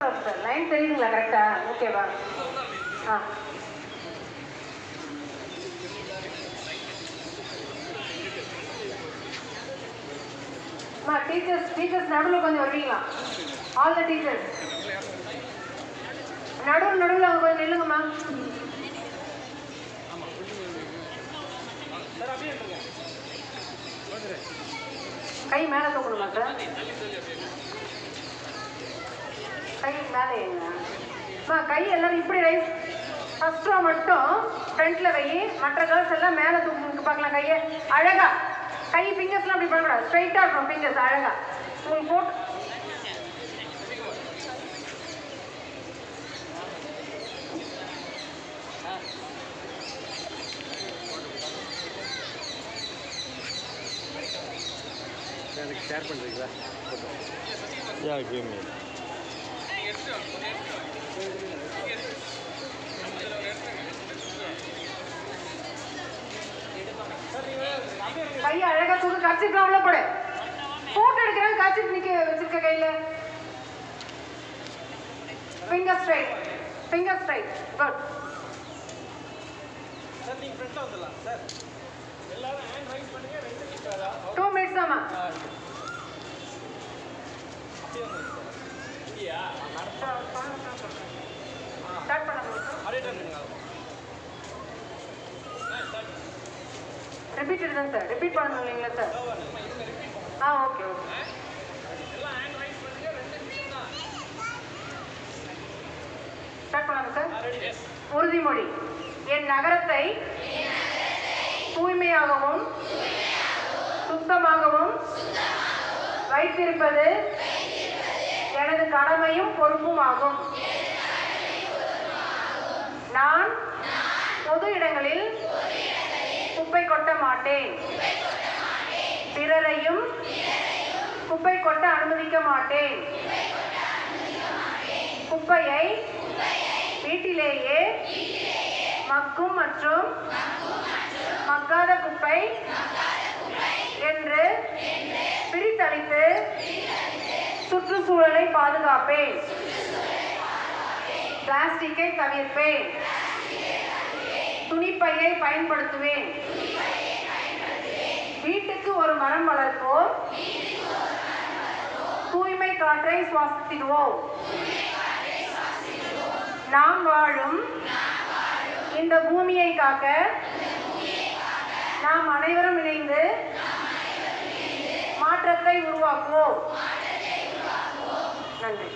Line தெரியுதுங்களா கரெக்டா? ஓகேவா? ஆ டீச்சர்ஸ் நடுவில் கொஞ்சம் வருவீங்களா? ஆல் த டீச்சர்ஸ் நடுவில் அவங்க கொஞ்சம் நில்லுங்கம்மா. கை மேலே தூக்கணுமா சார்? கை மேலே ஏங்கம்மா. கை எல்லாரும் இப்படி ரைஸ். ஃபர்ஸ்ட் ரோ மட்டும் ஃப்ரண்ட்ல வை, மற்ற கேர்ள்ஸ் எல்லாம் மேலே தூக்கு பார்க்கலாம். கையை அழகா, கை ஃபிங்கர்ஸ்லாம் அப்படி பண்ணக்கூடாது, ஸ்ட்ரைட்டாக இருக்கணும் ஃபிங்கர்ஸ் அழகா. உங்களுக்கு போட்டு ஷேர் பண்ணுறீங்களா? யா கிவ் மீ. கையை அழகா தூக்கு. கர்ச்சிப்லாம் உள்ள போடு. போட்டோ எடுக்கிறேன். கர்ச்சிப் நிக்க வச்சிருக்க கையில. Finger straight, finger straight. Good. Sir நீங்க ஃப்ரண்ட்ல வந்துடலாம் சார். எல்லாரும் ஹேண்ட் ரைஸ் பண்ணுங்க. 2 மினிட்ஸ் தாமா. இல்லையா? ஸ்டார்ட் பண்ணுங்க. அரே பண்ணுங்க. ரிப்பீட் தான் சார். ரிப்பீட் பண்ணணும் இல்லைங்களா சார்? Okay okay. எல்லாம் ஹேண்ட் ரைஸ் பண்ணுங்க. 2 நிமிஷம் தான். ஸ்டார்ட் பண்ணலாமா சார்? ரெடி. உறுதிமொழி. என் நகரத்தை தூய்மையாகவும் சுத்தமாகவும் வைத்திருப்பது எனது கடமையும் பொறுப்பும் ஆகும். நான் பொது இடங்களில் குப்பை கொட்ட மாட்டேன். பிறரையும் குப்பை கொட்ட அனுமதிக்க மாட்டேன். குப்பையை வீட்டிலேயே மக்கும் மற்றும் மக்காத குப்பை என்று பிரித்தளித்து சுற்றுச்சூழலை பாதுகாப்பேன். பிளாஸ்டிக்கை தவிர்ப்பேன். துணிப்பையை பயன்படுத்துவேன். வீட்டுக்கு ஒரு மரம் வளர்ப்போம். தூய்மை காற்றை சுவாசித்திடுவோம். நாம் வாழும் இந்த பூமியை காக்க நாம் அனைவரும் இணைந்து மாற்றத்தை உருவாக்குவோம். நன்றி.